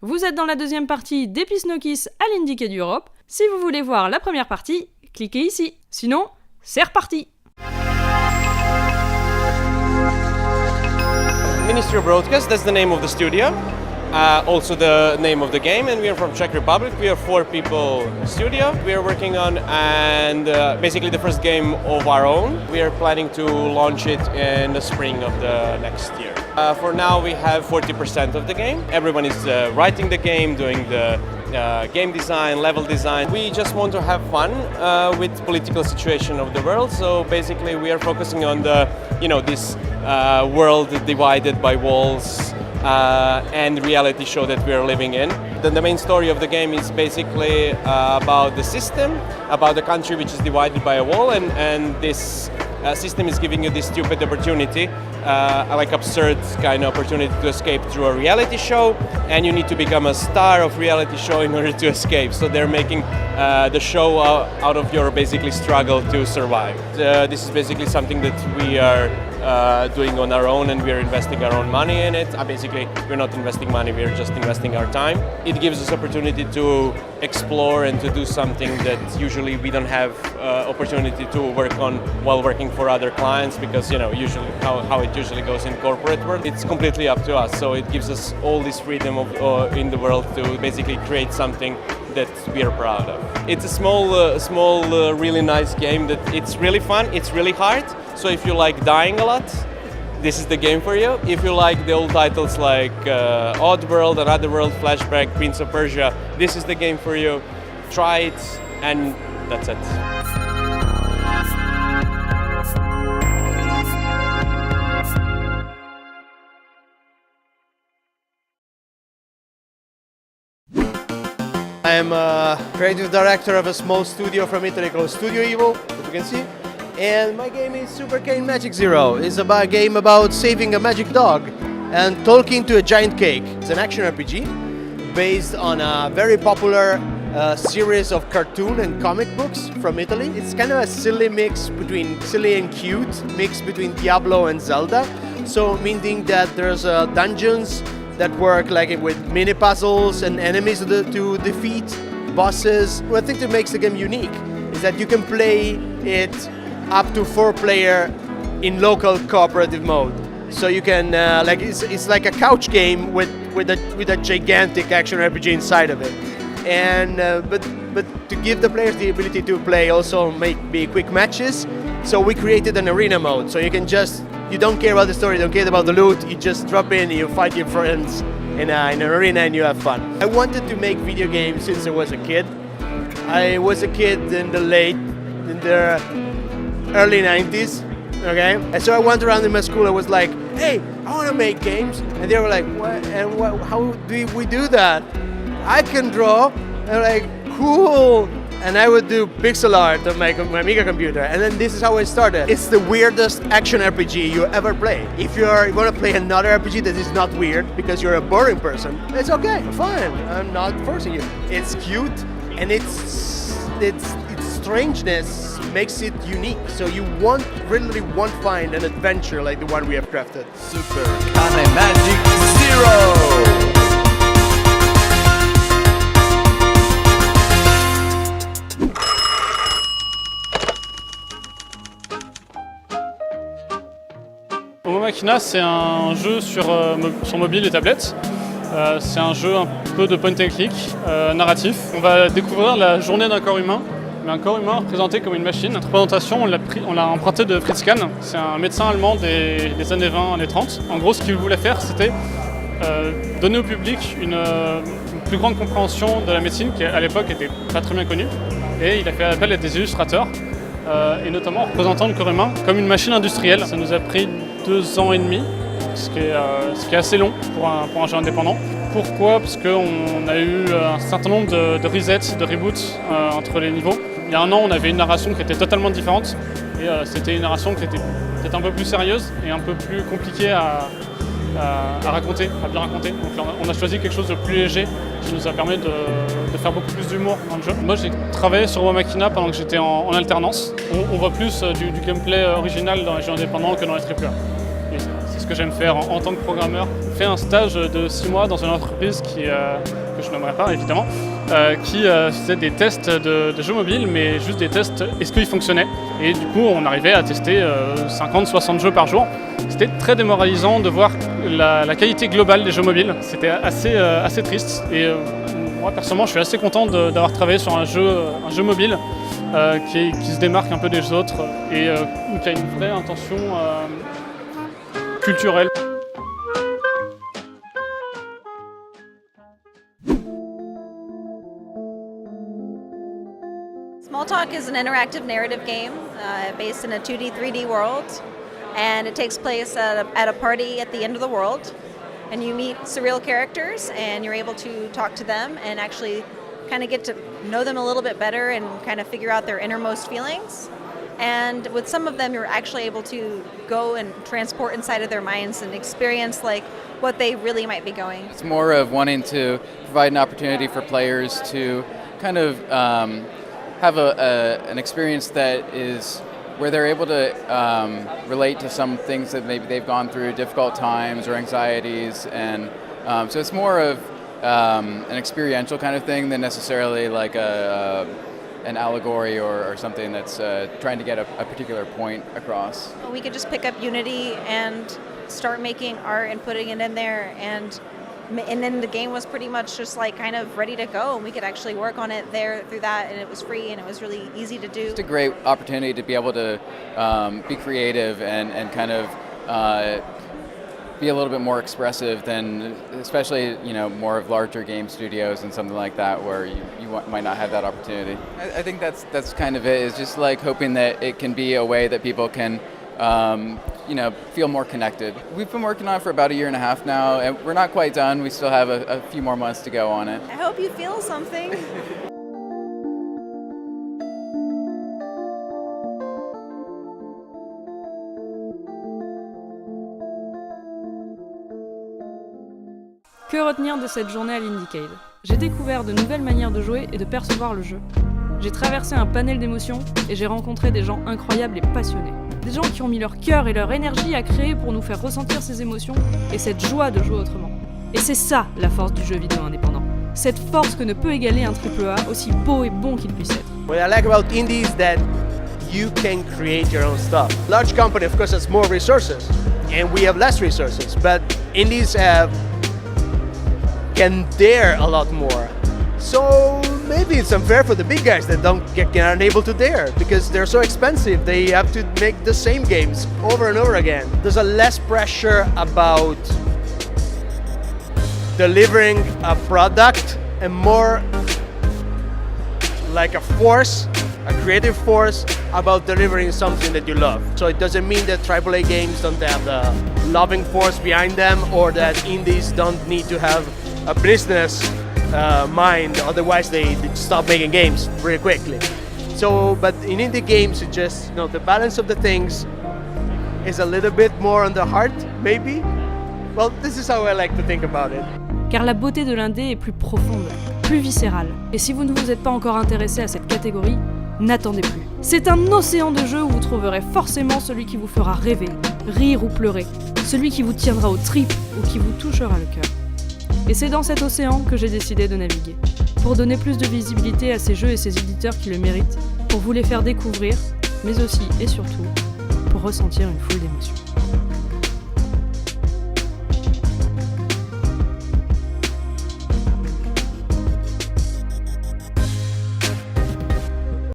Vous êtes dans la deuxième partie d'Episnokis à l'INDIECADE Europe. Si vous voulez voir la première partie, cliquez ici. Sinon, c'est reparti. Ministry of Broadcast, that's the name of the studio. Also the name of the game, and we are from Czech Republic. We are 4 people studio we are working on, and basically the first game of our own. We are planning to launch it in the spring of the next year. For now we have 40% of the game. Everyone is writing the game, doing the game design, level design. We just want to have fun with political situation of the world. So basically we are focusing on the, this world divided by walls and reality show that we are living in. Then the main story of the game is basically about the system, about the country which is divided by a wall, and this system is giving you this stupid opportunity, like absurd kind of opportunity to escape through a reality show, and you need to become a star of reality show in order to escape. So they're making the show out of your basically struggle to survive. This is basically something that we are doing on our own, and we are investing our own money in it. Basically, we're not investing money, we're just investing our time. It gives us opportunity to explore and to do something that usually we don't have opportunity to work on while working for other clients, because usually how it usually goes in corporate world, it's completely up to us. So it gives us all this freedom in the world to basically create something that we are proud of. It's a small, really nice game that it's really fun, it's really hard. So if you like dying a lot, this is the game for you. If you like the old titles like Oddworld, Another World, Flashback, Prince of Persia, this is the game for you. Try it, and that's it. I am a creative director of a small studio from Italy called Studio Evil, as you can see. And my game is Super Cane Magic Zero. It's a game about saving a magic dog and talking to a giant cake. It's an action RPG based on a very popular series of cartoon and comic books from Italy. It's kind of a silly and cute mix between Diablo and Zelda. So meaning that there's dungeons that work like with mini puzzles and enemies to defeat, bosses. One thing that makes the game unique is that you can play it up to 4-player in local cooperative mode. So you can it's like a couch game with a gigantic action RPG inside of it. And but to give the players the ability to play also be quick matches. So we created an arena mode. So you don't care about the story, you don't care about the loot, you just drop in, you fight your friends in an arena and you have fun. I wanted to make video games since I was a kid. I was a kid in the early 90s, okay? And so I went around in my school, I was like, hey, I want to make games. And they were like, what? And how do we do that? I can draw. And I'm like, cool. And I would do pixel art on my Amiga computer. And then this is how I started. It's the weirdest action RPG you ever play. If you want to play another RPG that is not weird because you're a boring person, it's okay, fine. I'm not forcing you. It's cute, and its strangeness makes it unique. So you really won't find an adventure like the one we have crafted. Super Cane Magic Zero! Machina, c'est un jeu sur mobile et tablette. C'est un jeu un peu de point and click, narratif. On va découvrir la journée d'un corps humain, mais un corps humain représenté comme une machine. Notre présentation, on l'a emprunté de Fritz Kahn. C'est un médecin allemand des années 20, années 30. En gros, ce qu'il voulait faire, c'était donner au public une plus grande compréhension de la médecine, qui à l'époque était pas très bien connue. Et il a fait appel à des illustrateurs, et notamment en représentant le corps humain comme une machine industrielle. Ça nous a pris 2 ans et demi, ce qui est assez long pour un jeu indépendant. Pourquoi? Parce qu'on a eu un certain nombre de resets, de reboots entre les niveaux. Il y a 1 an, on avait une narration qui était totalement différente, et c'était une narration qui était peut-être un peu plus sérieuse et un peu plus compliquée à raconter, à bien raconter. Donc on a choisi quelque chose de plus léger qui nous a permis de faire beaucoup plus d'humour dans le jeu. Moi j'ai travaillé sur Machina pendant que j'étais en alternance. On voit plus du gameplay original dans les jeux indépendants que dans les AAA. c'est ce que j'aime faire en tant que programmeur. J'ai fait un stage de 6 mois dans une entreprise que je nommerai pas évidemment, qui faisait des tests de jeux mobiles, mais juste des tests, est-ce qu'ils fonctionnaient? Et du coup, on arrivait à tester 50-60 jeux par jour. C'était très démoralisant de voir la qualité globale des jeux mobiles. C'était assez triste. Et moi, personnellement, je suis assez content d'avoir travaillé sur un jeu mobile qui se démarque un peu des autres et qui a une vraie intention culturelle. Small Talk is an interactive narrative game based in a 2D, 3D world, and it takes place at a party at the end of the world, and you meet surreal characters, and you're able to talk to them and actually kind of get to know them a little bit better and kind of figure out their innermost feelings. And with some of them, you're actually able to go and transport inside of their minds and experience like what they really might be going. It's more of wanting to provide an opportunity for players to kind of have an experience that is where they're able to relate to some things that maybe they've gone through, difficult times or anxieties, and so it's more of an experiential kind of thing than necessarily like an allegory or something that's trying to get a particular point across. We could just pick up Unity and start making art and putting it in there, and then the game was pretty much just like kind of ready to go, and we could actually work on it there through that, and it was free and it was really easy to do. It's a great opportunity to be able to be creative and kind of be a little bit more expressive than, especially more of larger game studios and something like that where you might not have that opportunity. I think that's kind of it. It's just like hoping that it can be a way that people can feel more connected. We've been working on it for about 1.5 years now, and we're not quite done. We still have a few more months to go on it. I hope you feel something. Que retenir de cette journée à l'INDIECADE? J'ai découvert de nouvelles manières de jouer et de percevoir le jeu. J'ai traversé un panel d'émotions et j'ai rencontré des gens incroyables et passionnés. Des gens qui ont mis leur cœur et leur énergie à créer pour nous faire ressentir ces émotions et cette joie de jouer autrement. Et c'est ça la force du jeu vidéo indépendant. Cette force que ne peut égaler un AAA aussi beau et bon qu'il puisse être. What I like about indie is that you can create your own stuff. Large company, of course, has more resources, and we have less resources. But indies can dare a lot more. So maybe it's unfair for the big guys that aren't able to dare because they're so expensive. They have to make the same games over and over again. There's a less pressure about delivering a product and more like a force, a creative force about delivering something that you love. So it doesn't mean that AAA games don't have the loving force behind them or that indies don't need to have a business mind, otherwise they stop making games really quickly. So, but in indie games, it just, the balance of the things is a little bit more on the heart, maybe. Well, this is how I like to think about it. Car la beauté de l'indé est plus profonde, plus viscérale. Et si vous ne vous êtes pas encore intéressé à cette catégorie, n'attendez plus. C'est un océan de jeux où vous trouverez forcément celui qui vous fera rêver, rire ou pleurer, celui qui vous tiendra aux tripes ou qui vous touchera le cœur. Et c'est dans cet océan que j'ai décidé de naviguer, pour donner plus de visibilité à ces jeux et ces éditeurs qui le méritent, pour vous les faire découvrir, mais aussi et surtout, pour ressentir une foule d'émotions.